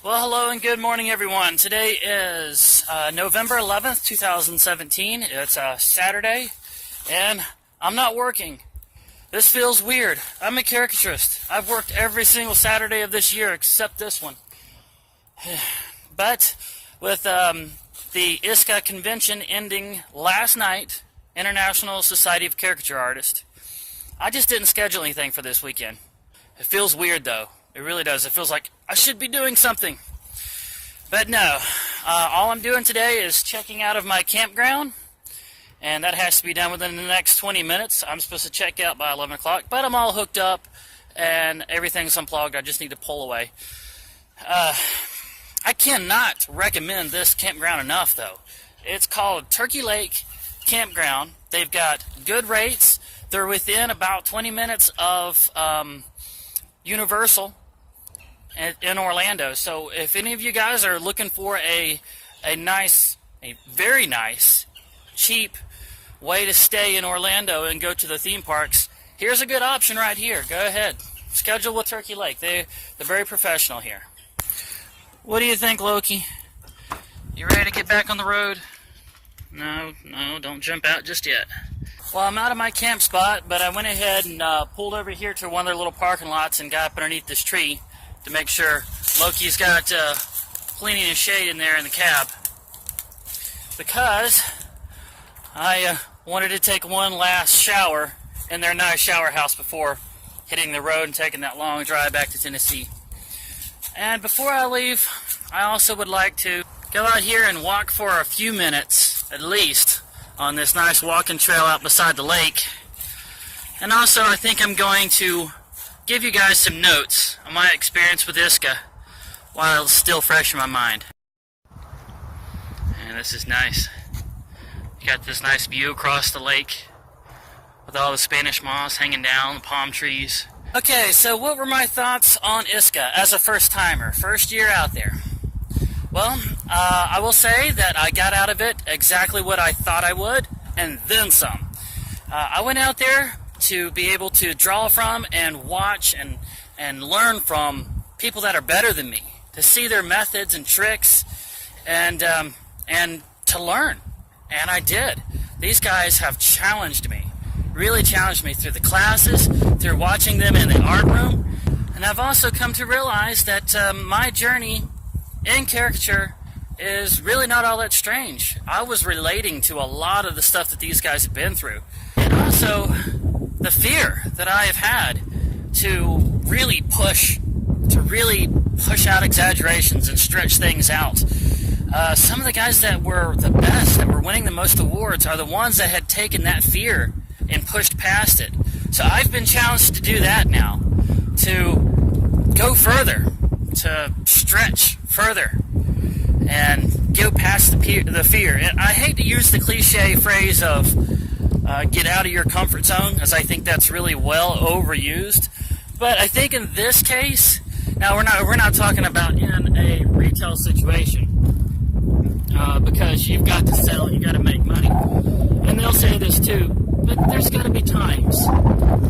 Well, hello and good morning, everyone. Today is November 11th, 2017. It's a Saturday, and I'm not working. This feels weird. I'm a caricaturist. I've worked every single Saturday of this year except this one. But with the ISCA convention ending last night, International Society of Caricature Artists, I just didn't schedule anything for this weekend. It feels weird, though. It really does. It feels like I should be doing something. But no, all I'm doing today is checking out of my campground, and that has to be done within the next 20 minutes. I'm supposed to check out by 11 o'clock, but I'm all hooked up, and everything's unplugged. I just need to pull away. I cannot recommend this campground enough, though. It's called Turkey Lake Campground. They've got good rates. They're within about 20 minutes of Universal in Orlando. So if any of you guys are looking for a very nice, cheap way to stay in Orlando and go to the theme parks, here's a good option right here. Go ahead. Schedule with Turkey Lake. They're very professional here. What do you think, Loki? You ready to get back on the road? No, don't jump out just yet. Well, I'm out of my camp spot, but I went ahead and pulled over here to one of their little parking lots and got up underneath this tree to make sure Loki's got plenty of shade in there in the cab, because I wanted to take one last shower in their nice shower house before hitting the road and taking that long drive back to Tennessee. And before I leave, I also would like to go out here and walk for a few minutes at least on this nice walking trail out beside the lake. And also, I think I'm going to give you guys some notes on my experience with ISCA while it's still fresh in my mind. And this is nice. You got this nice view across the lake with all the Spanish moss hanging down, the palm trees. Okay, so what were my thoughts on ISCA as a first-timer, first year out there? Well, I will say that I got out of it exactly what I thought I would, and then some. I went out there to be able to draw from and watch and learn from people that are better than me, to see their methods and tricks, and to learn. And I did. These guys have challenged me, really challenged me through the classes, through watching them in the art room, and I've also come to realize that my journey in caricature is really not all that strange. I was relating to a lot of the stuff that these guys have been through, and also the fear that I have had to really push out exaggerations and stretch things out. Some of the guys that were the best, that were winning the most awards, are the ones that had taken that fear and pushed past it. So I've been challenged to do that now, to go further, to stretch further, and go past the fear. And I hate to use the cliche phrase of get out of your comfort zone, as I think that's really well overused. But I think in this case, now we're not talking about in a retail situation, because you've got to sell, you got to make money, and they'll say this too. But there's got to be times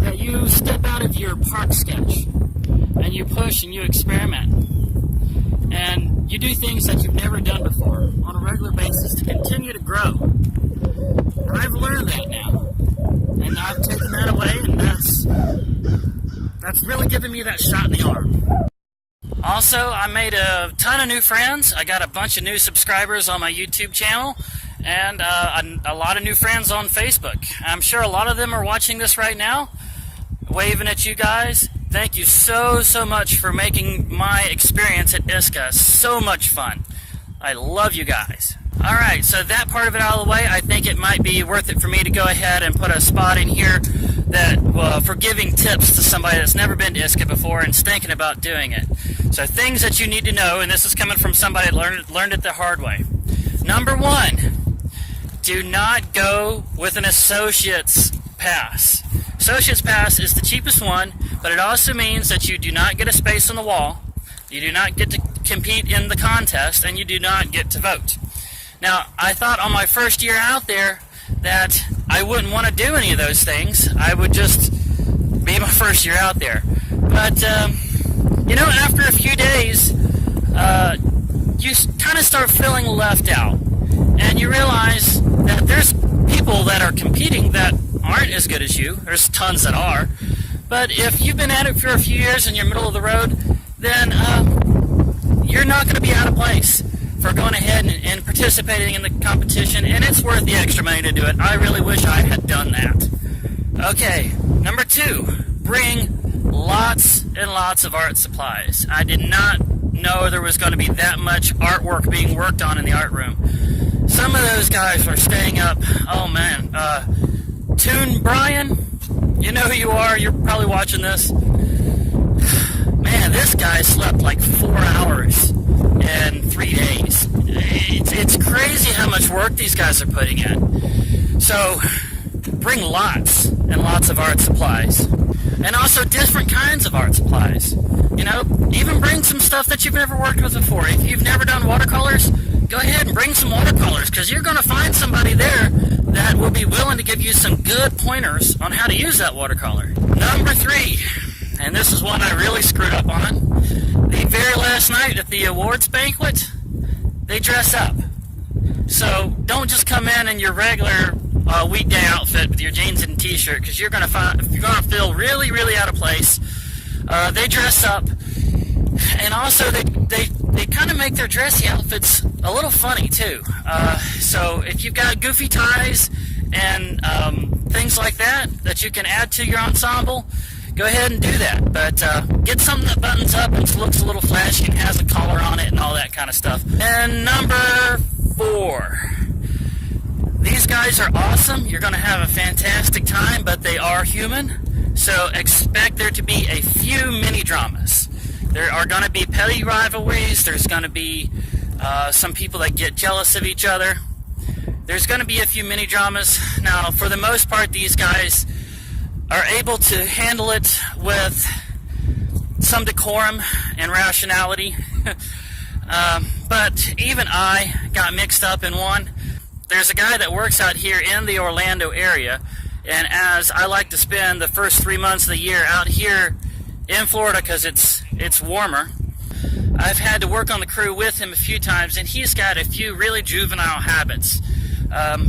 that you step out of your park sketch and you push and you experiment and you do things that you've never done before on a regular basis to continue to grow. And I've learned that now, and I've taken that away, and that's really given me that shot in the arm. Also, I made a ton of new friends. I got a bunch of new subscribers on my YouTube channel, and a lot of new friends on Facebook. I'm sure a lot of them are watching this right now, waving at you guys. Thank you so much for making my experience at ISCA so much fun. I love you guys. Alright, so that part of it out of the way, I think it might be worth it for me to go ahead and put a spot in here that for giving tips to somebody that's never been to ISCA before and is thinking about doing it. So things that you need to know, and this is coming from somebody that learned it the hard way. Number one, do not go with an associate's pass. Associate's pass is the cheapest one, but it also means that you do not get a space on the wall, you do not get to compete in the contest, and you do not get to vote. Now, I thought on my first year out there that I wouldn't want to do any of those things. I would just be my first year out there. But, you know, after a few days, kind of start feeling left out. And you realize that there's people that are competing that aren't as good as you. There's tons that are. But if you've been at it for a few years and you're middle of the road, then you're not going to be out of place for going ahead and participating in the competition, and it's worth the extra money to do it. I really wish I had done that. Okay, number 2, bring lots and lots of art supplies. I did not know there was going to be that much artwork being worked on in the art room. Some of those guys were staying up, oh man, Toon Brian, you know who you are, you're probably watching this. Man, this guy slept like 4 hours in 3 days. It's crazy how much work these guys are putting in. So, bring lots and lots of art supplies. And also different kinds of art supplies. You know, even bring some stuff that you've never worked with before. If you've never done watercolors, go ahead and bring some watercolors, because you're going to find somebody there that will be willing to give you some good pointers on how to use that watercolor. Number 3, and this is one I really screwed up on. The very last night at the awards banquet, they dress up. So don't just come in your regular weekday outfit with your jeans and t-shirt, because you're gonna feel really, really out of place. They dress up, and also they kind of make their dressy outfits a little funny too. So if you've got goofy ties and things like that you can add to your ensemble, go ahead and do that. But get something that buttons up and looks a little flashy and has a collar on it and all that kind of stuff. And number 4. These guys are awesome. You're going to have a fantastic time, but they are human. So expect there to be a few mini dramas. There are going to be petty rivalries. There's going to be some people that get jealous of each other. There's going to be a few mini dramas. Now, for the most part, these guys are able to handle it with some decorum and rationality. But even I got mixed up in one. There's a guy that works out here in the Orlando area, and as I like to spend the first 3 months of the year out here in Florida because it's warmer, I've had to work on the crew with him a few times, and he's got a few really juvenile habits.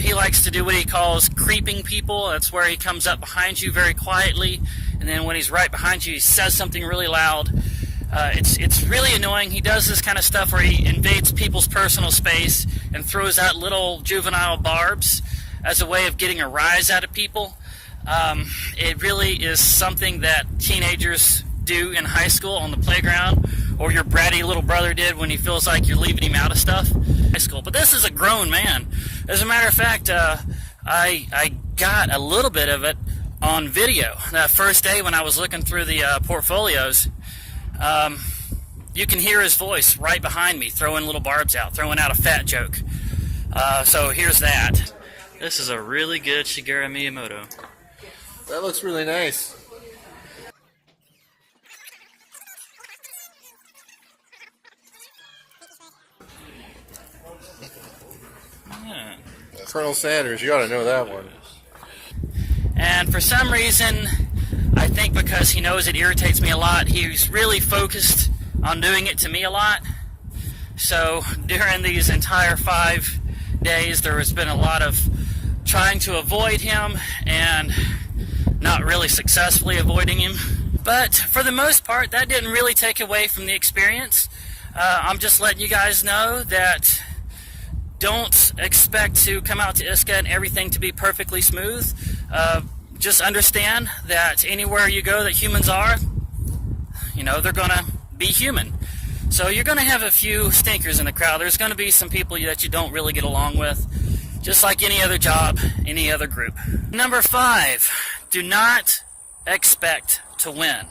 He likes to do what he calls creeping people. That's where he comes up behind you very quietly, and then when he's right behind you, he says something really loud. It's really annoying. He does this kind of stuff where he invades people's personal space and throws out little juvenile barbs as a way of getting a rise out of people. It really is something that teenagers do in high school on the playground, or your bratty little brother did when he feels like you're leaving him out of stuff in high school. But this is a grown man. As a matter of fact, I got a little bit of it on video that first day when I was looking through the portfolios. You can hear his voice right behind me, throwing little barbs out, throwing out a fat joke. So here's that. This is a really good Shigeru Miyamoto. That looks really nice. Yeah. Colonel Sanders, you ought to know that one. And for some reason, I think because he knows it irritates me a lot, he's really focused on doing it to me a lot. So during these entire 5 days, there has been a lot of trying to avoid him and not really successfully avoiding him. But for the most part, that didn't really take away from the experience. I'm just letting you guys know that don't expect to come out to ISCA and everything to be perfectly smooth. Just understand that anywhere you go that humans are, they're going to be human. So you're going to have a few stinkers in the crowd. There's going to be some people that you don't really get along with, just like any other job, any other group. Number 5, do not expect to win.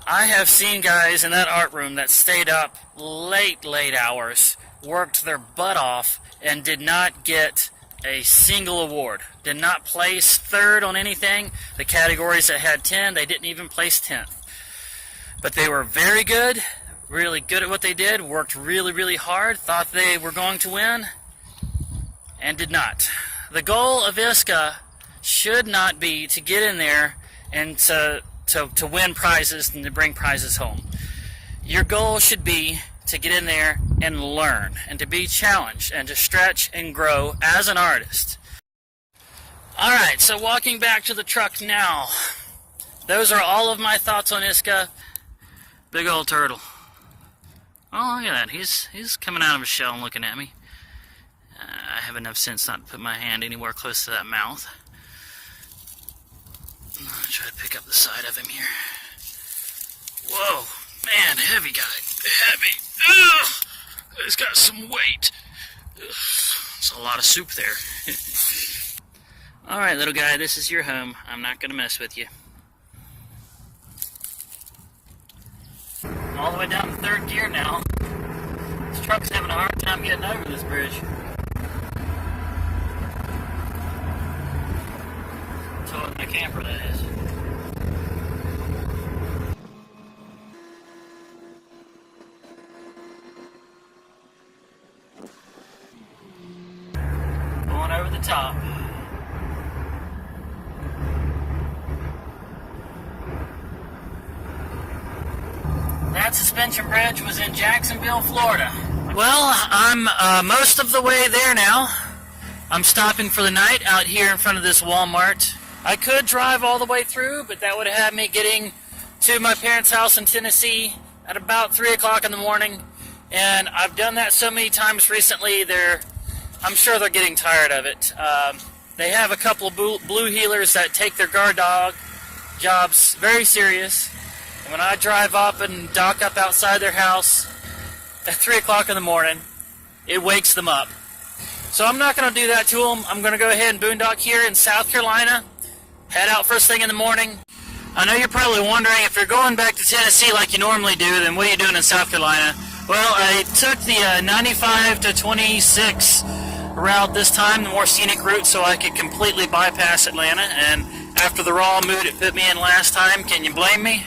I have seen guys in that art room that stayed up late hours, worked their butt off, and did not get a single award. Did not place third on anything. The categories that had 10, they didn't even place 10th. But they were very good, really good at what they did, worked really, really hard, thought they were going to win, and did not. The goal of ISCA should not be to get in there and to win prizes and to bring prizes home. Your goal should be to get in there and learn and to be challenged and to stretch and grow as an artist. Alright, so walking back to the truck now. Those are all of my thoughts on ISCA. Big old turtle. Oh, look at that. He's coming out of his shell and looking at me. I have enough sense not to put my hand anywhere close to that mouth. I'll try to pick up the side of him here. Whoa, man, heavy guy. Heavy. Ugh, he's got some weight. Ugh, there's a lot of soup there. Alright, little guy, this is your home. I'm not going to mess with you. All the way down to third gear now. This truck's having a hard time getting over this bridge. Towing my camper, that is. Going over the top. That suspension bridge was in Jacksonville, Florida. Well, I'm most of the way there now. I'm stopping for the night out here in front of this Walmart. I could drive all the way through, but that would have had me getting to my parents' house in Tennessee at about 3 o'clock in the morning. And I've done that so many times recently, I'm sure they're getting tired of it. They have a couple of blue heelers that take their guard dog jobs very serious. And when I drive up and dock up outside their house at 3 o'clock in the morning, it wakes them up. So I'm not going to do that to them. I'm going to go ahead and boondock here in South Carolina, head out first thing in the morning. I know you're probably wondering, if you're going back to Tennessee like you normally do, then what are you doing in South Carolina? Well, I took the 95 to 26 route this time, the more scenic route, so I could completely bypass Atlanta. And after the raw mood it put me in last time, can you blame me?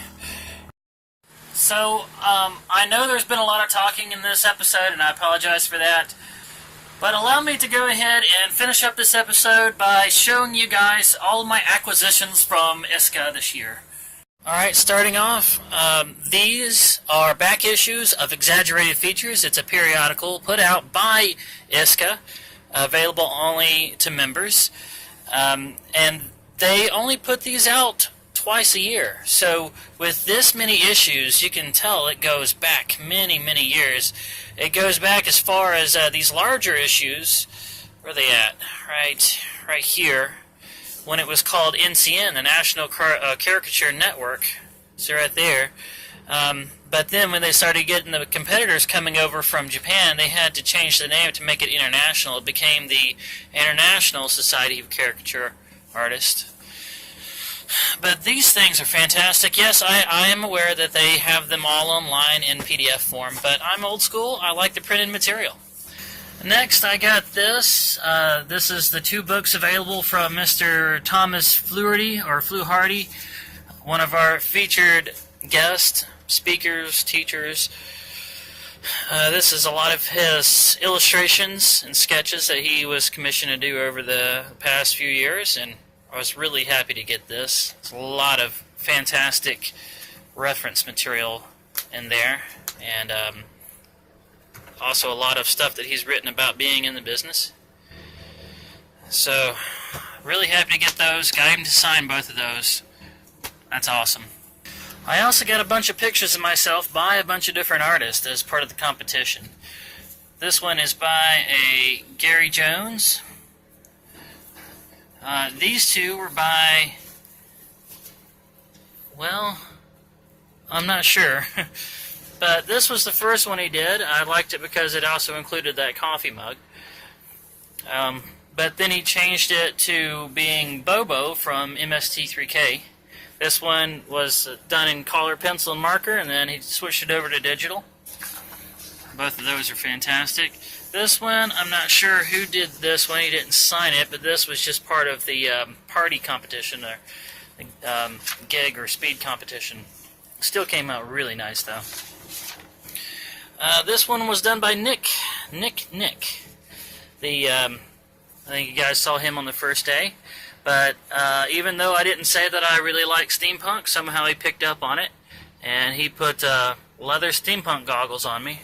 So, I know there's been a lot of talking in this episode, and I apologize for that. But allow me to go ahead and finish up this episode by showing you guys all of my acquisitions from ISCA this year. Alright, starting off, these are back issues of Exaggerated Features. It's a periodical put out by ISCA, available only to members. And they only put these out twice a year. So with this many issues, you can tell it goes back many, many years. It goes back as far as these larger issues. Where are they at? Right here. When it was called NCN, the National Caricature Network. So right there. But then when they started getting the competitors coming over from Japan, they had to change the name to make it international. It became the International Society of Caricature Artists. But these things are fantastic. Yes, I am aware that they have them all online in PDF form, but I'm old school. I like the printed material. Next, I got this. This is the 2 books available from Mr. Thomas Fluharty, one of our featured guest speakers, teachers. This is a lot of his illustrations and sketches that he was commissioned to do over the past few years, and I was really happy to get this. There's a lot of fantastic reference material in there, and also a lot of stuff that he's written about being in the business. So, really happy to get those. Got him to sign both of those. That's awesome. I also got a bunch of pictures of myself by a bunch of different artists as part of the competition. This one is by a Gary Jones. These 2 were by, well, I'm not sure. But this was the first one he did. I liked it because it also included that coffee mug. But then he changed it to being Bobo from MST3K. This one was done in color, pencil, and marker, and then he switched it over to digital. Both of those are fantastic. This one, I'm not sure who did this one. He didn't sign it, but this was just part of the party competition, or gig or speed competition. Still came out really nice, though. This one was done by Nick. I think you guys saw him on the first day. But even though I didn't say that I really like steampunk, somehow he picked up on it. And he put leather steampunk goggles on me.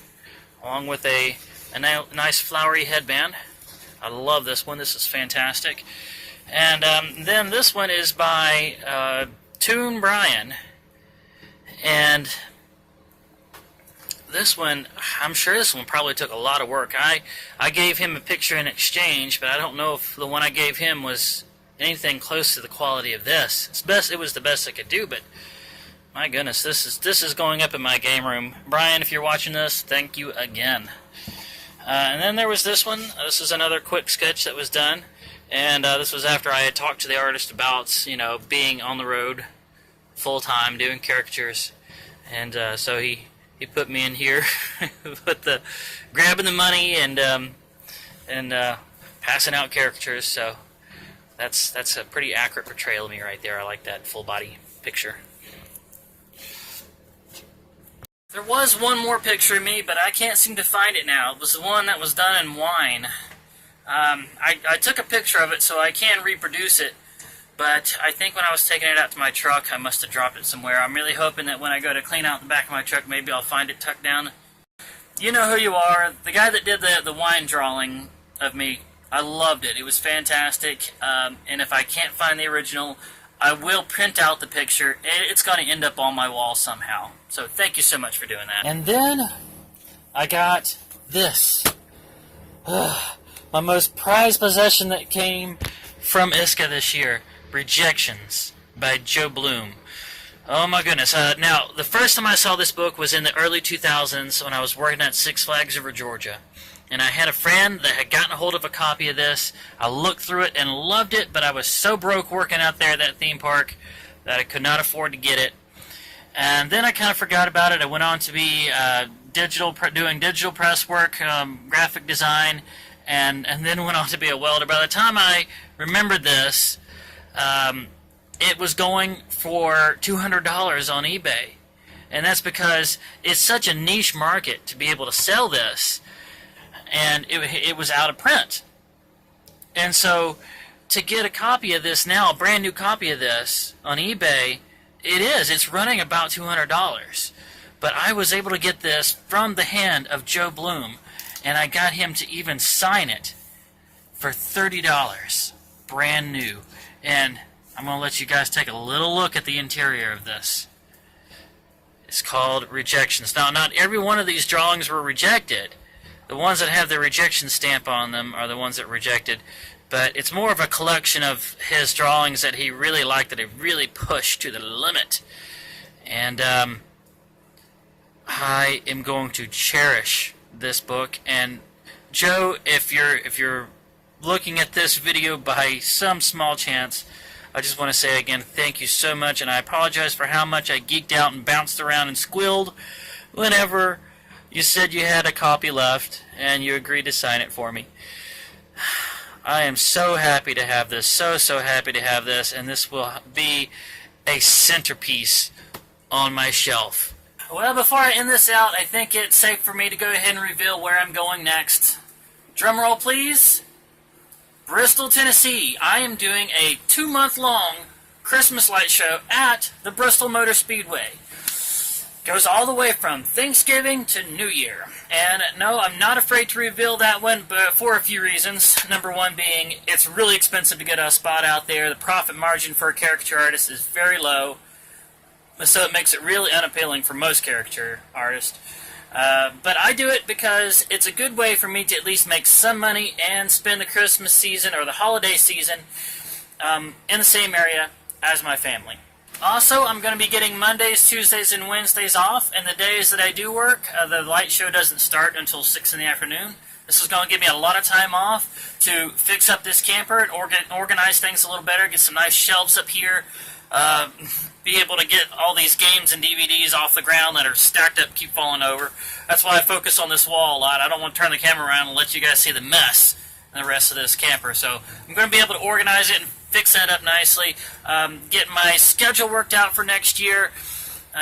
along with a nice flowery headband. I love this one. This is fantastic. And then this one is by Toon Brian. And this one, I'm sure this one probably took a lot of work. I gave him a picture in exchange, but I don't know if the one I gave him was anything close to the quality of this. It was the best I could do, but my goodness, this is going up in my game room. Brian, if you're watching this, thank you again. And then there was this one. This is another quick sketch that was done, and this was after I had talked to the artist about, you know, being on the road full time doing caricatures, and so he put me in here with the grabbing the money and passing out caricatures. So that's a pretty accurate portrayal of me right there. I like that full body picture. There was one more picture of me, but I can't seem to find it now. It was the one that was done in wine. I took a picture of it so I can reproduce it, but I think when I was taking it out to my truck, I must have dropped it somewhere. I'm really hoping that when I go to clean out the back of my truck, maybe I'll find it tucked down. You know who you are. The guy that did the wine drawing of me, I loved it. It was fantastic, and if I can't find the original, I will print out the picture. It's going to end up on my wall somehow. So thank you so much for doing that. And then I got this. My most prized possession that came from ISCA this year. Rejections by Joe Bloom. Oh my goodness. Now, the first time I saw this book was in the early 2000s when I was working at Six Flags Over Georgia. And I had a friend that had gotten a hold of a copy of this. I looked through it and loved it, but I was so broke working out there at that theme park that I could not afford to get it. And then I kind of forgot about it. I went on to be doing digital press work, graphic design, and then went on to be a welder. By the time I remembered this, it was going for $200 on eBay. And that's because it's such a niche market to be able to sell this, and it was out of print. And so to get a copy of this now, a brand new copy of this on eBay, it's running about $200. But I was able to get this from the hand of Joe Bloom, and I got him to even sign it for $30, brand new. And I'm going to let you guys take a little look at the interior of this. It's called Rejections. Now, not every one of these drawings were rejected. The ones that have the rejection stamp on them are the ones that rejected. But it's more of a collection of his drawings that he really liked, that he really pushed to the limit. And I am going to cherish this book. And Joe, if you're looking at this video by some small chance, I just want to say again, thank you so much, and I apologize for how much I geeked out and bounced around and squealed whenever you said you had a copy left and you agreed to sign it for me. I am so happy to have this, so happy to have this, and this will be a centerpiece on my shelf. Well, before I end this out, I think it's safe for me to go ahead and reveal where I'm going next. Drum roll, please. Bristol, Tennessee. I am doing a 2-month-long Christmas light show at the Bristol Motor Speedway. Goes all the way from Thanksgiving to New Year. And no, I'm not afraid to reveal that one, but for a few reasons. Number one being, it's really expensive to get a spot out there. The profit margin for a caricature artist is very low, so it makes it really unappealing for most caricature artists. But I do it because it's a good way for me to at least make some money and spend the Christmas season or the holiday season in the same area as my family. Also, I'm going to be getting Mondays, Tuesdays, and Wednesdays off, and the days that I do work, the light show doesn't start until 6 in the afternoon. This is going to give me a lot of time off to fix up this camper and organize things a little better, get some nice shelves up here, be able to get all these games and DVDs off the ground that are stacked up, keep falling over. That's why I focus on this wall a lot. I don't want to turn the camera around and let you guys see the mess in the rest of this camper. So I'm going to be able to organize it and fix that up nicely, get my schedule worked out for next year,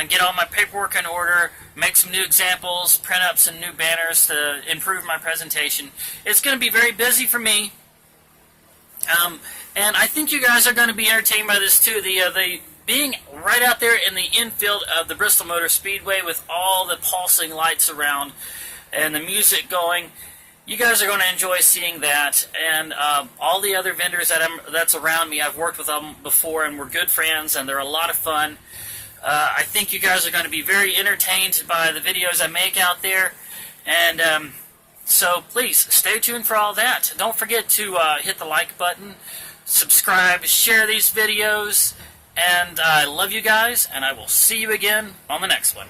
get all my paperwork in order, make some new examples, print up some new banners to improve my presentation. It's going to be very busy for me, and I think you guys are going to be entertained by this too. The being right out there in the infield of the Bristol Motor Speedway with all the pulsing lights around, and the music going. You guys are going to enjoy seeing that, and all the other vendors that's around me, I've worked with them before, and we're good friends, and they're a lot of fun. I think you guys are going to be very entertained by the videos I make out there, and so please stay tuned for all that. Don't forget to hit the like button, subscribe, share these videos, and I love you guys, and I will see you again on the next one.